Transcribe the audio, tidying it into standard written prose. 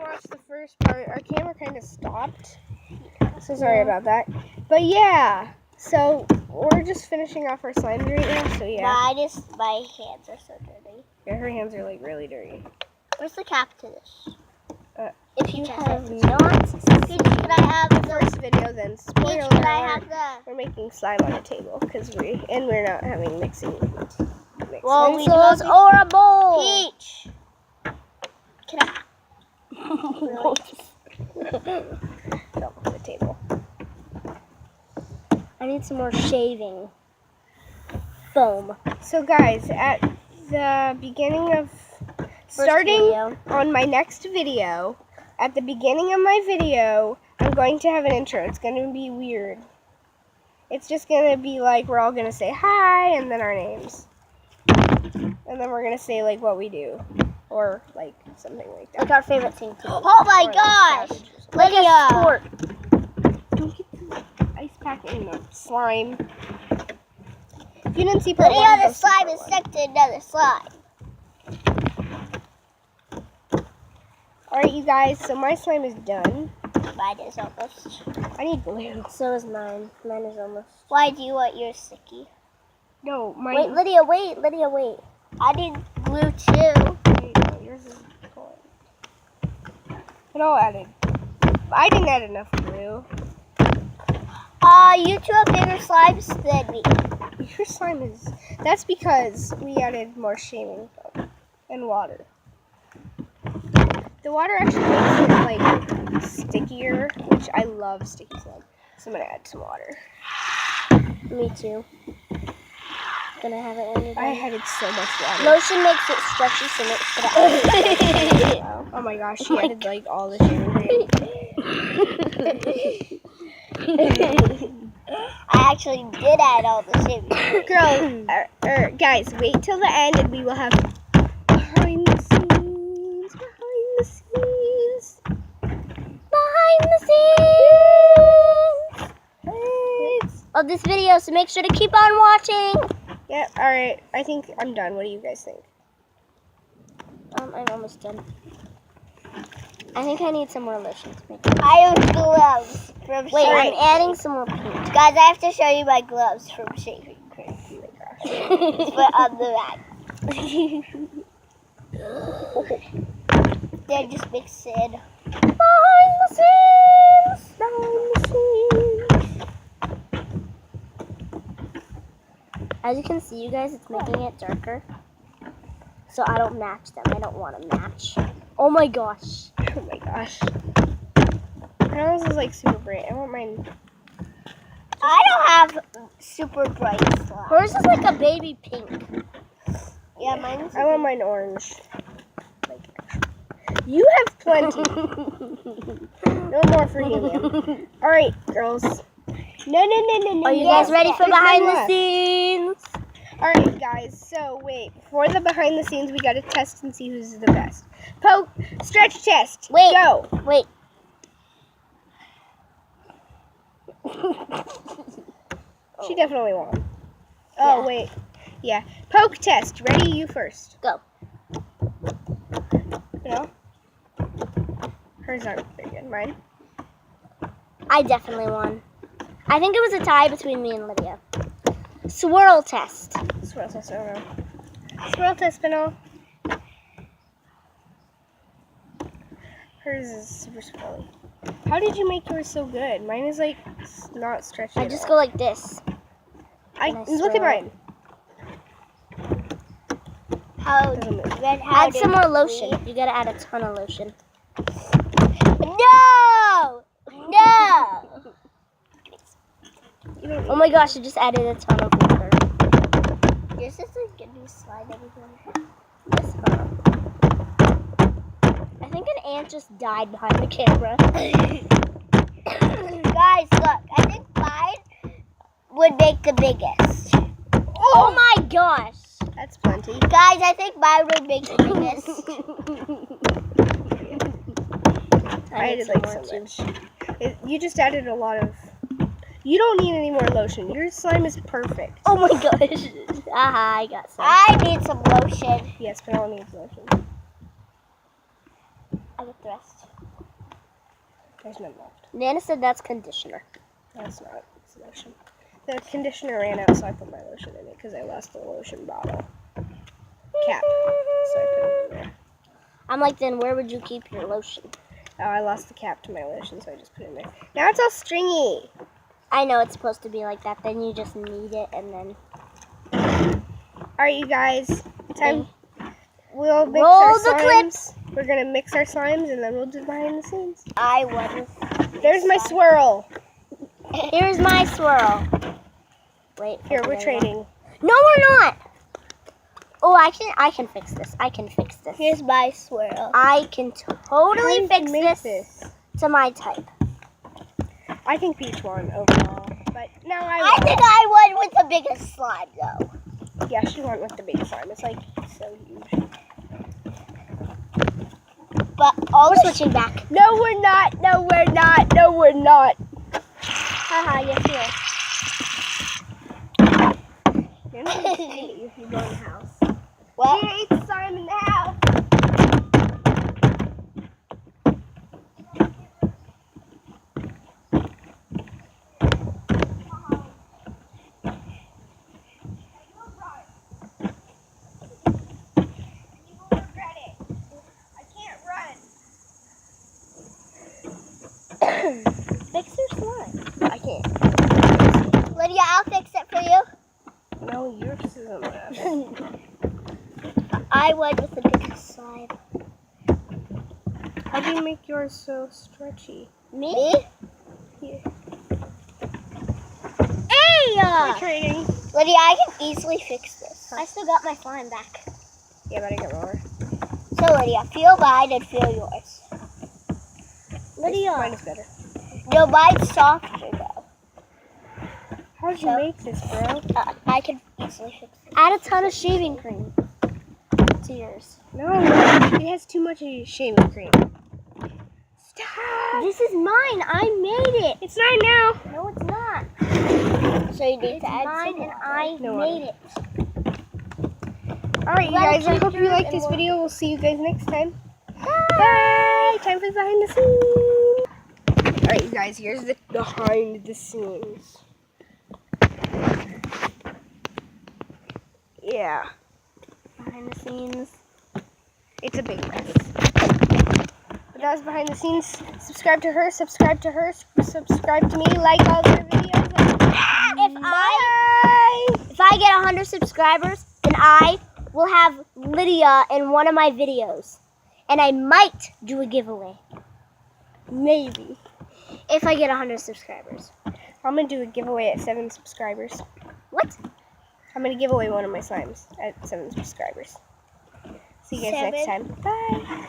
watch the first part, our camera kind of stopped. So sorry about that. But yeah, so we're just finishing off our slime right now. So yeah. My hands are so dirty. Yeah, her hands are like really dirty. Where's the cap to this? If you have Should not I have the first video, then spoiler Should I alert, have the? we're making slime on a table because we're not having mixing. Well, Pencils or a bowl? Peach. Can I? Don't on the table. I need some more shaving foam. So guys, at the beginning of starting on my next video, at the beginning of my video, I'm going to have an intro. It's going to be weird. It's just going to be like we're all going to say hi and then our names. And then we're going to say like what we do or like something like that. Like our favorite thing to do. Oh my Or, like, gosh, savages. Lydia! Sport. Don't get the ice pack in the slime. If you didn't see part one, Lydia, go the see slime part is one. stuck to another slime. Alright, you guys, so my slime is done. Mine is almost. I need glue. So is mine. Mine is almost. Why do you want yours sticky? No, my. Wait, Lydia, wait. Lydia, wait. I need glue too. Wait, no, yours is cold. It all added. I didn't add enough glue. You two have bigger slimes than me. Your slime is. That's because we added more shaving foam and water. The water actually makes it like stickier, which I love sticky slime. So I'm gonna add some water. Me too. Gonna have it when you're I done. added so much water. Lotion makes it stretchy, so it's gonna add. Oh my gosh, she added like all the shaving cream. I actually did add all the shaving. Girl, guys, wait till the end and we will have behind the scenes, behind the scenes, Behind the scenes of this video, so make sure to keep on watching. Yeah, alright, I think I'm done. What do you guys think? I'm almost done. I think I need some more lotion to make it. I have gloves from Wait, shaving. I'm adding some more paint. Guys, I have to show you my gloves from shaving cream. But on the back. They're just mixed in. Behind the scenes. Behind the scenes. As you can see, you guys, it's making it darker. So I don't match them. I don't want to match. Oh my gosh. Oh my gosh. This is like super bright. I want mine. I don't have super bright slime. Hers is like a baby pink. Yeah, mine's. I want mine orange. Like, you have plenty. No more for helium. Alright, girls. No. Are you guys ready for behind the scenes? Alright, guys. So, wait. For the behind the scenes, we gotta test and see who's the best. Poke, stretch test. Wait. Go. Wait. She definitely won. Oh, Yeah. wait. Yeah. Poke test. Ready? You first. Go. No? Hers aren't very good. Mine? I definitely won. I think it was a tie between me and Lydia. Swirl test. Swirl test. I don't know. Swirl test, Spinel. Hers is super swirly. How did you make yours so good? Mine is like not stretchy. I at just all. go like this. Look at mine. How Doesn't move. Add some more lotion. You gotta add a ton of lotion. No! You don't Oh my gosh, I just added a ton of water. Yours is like a new slide everywhere. Yes, I think an ant just died behind the camera. Guys, look. I think mine would make the biggest. Oh my gosh. That's plenty. Guys, I think mine would make the biggest. I added like so much. You just added a lot of. You don't need any more lotion. Your slime is perfect. Oh my gosh. Aha, I got some. I need some lotion. Yes, but I'll need lotion. I get the rest. There's none left. Nana said that's conditioner. That's not. It's lotion. The conditioner ran out, so I put my lotion in it because I lost the lotion bottle cap. So I put it in there. I'm like, then where would you keep your lotion? Oh, I lost the cap to my lotion, so I just put it in there. Now it's all stringy. I know it's supposed to be like that. Then you just knead it and then Alright, you guys. Time. We'll mix Roll our the slimes. We're gonna mix our slimes and then we'll do behind the scenes. I would. There's my swirl. here's my swirl. Wait. Here, okay, we're there trading. you go. No, we're not. Oh, I can fix this. I can fix this. Here's my swirl. I can totally How did you fix make this to my type. I think Peach won overall, but no, I I won. think I won with the biggest slime, though. Yeah, she went with the big slime. It's like so huge. But all We're the switching back. No, we're not. No, we're not. No, we're not. Haha, yes, You're not gonna see you if you go in the house. What? She ate slime in the house. Fix your slime. I can't. Lydia, I'll fix it for you. No, yours isn't left. I won with the biggest slime. How do you make yours so stretchy? Me? Here. Hey! We're trading. Lydia, I can easily fix this. I still got my slime back. Yeah, but I got more. So, Lydia, feel mine and feel yours. Lydia. Mine is better. No, mine's softer, though. How did you make this, bro? I can easily fix it. Add a ton of shaving cream to yours. No, it has too much shaving cream. Stop! This is mine. I made it. It's mine now. No, it's not. So you need It's to add mine some and water. I No made it. Alright, you Well, guys, I keep hope you yours like and this we'll- video. We'll see you guys next time. Bye! Time for behind the scenes. Alright, you guys, here's the behind the scenes. Yeah, Behind the scenes. it's a big mess. But that was behind the scenes. Subscribe to her, subscribe to her, subscribe to me, like all their videos. If I get 100 subscribers, then I will have Lydia in one of my videos. And I might do a giveaway. Maybe. If I get 100 subscribers. I'm going to do a giveaway at 7 subscribers. What? I'm going to give away one of my slimes at 7 subscribers. See you guys next time. Bye!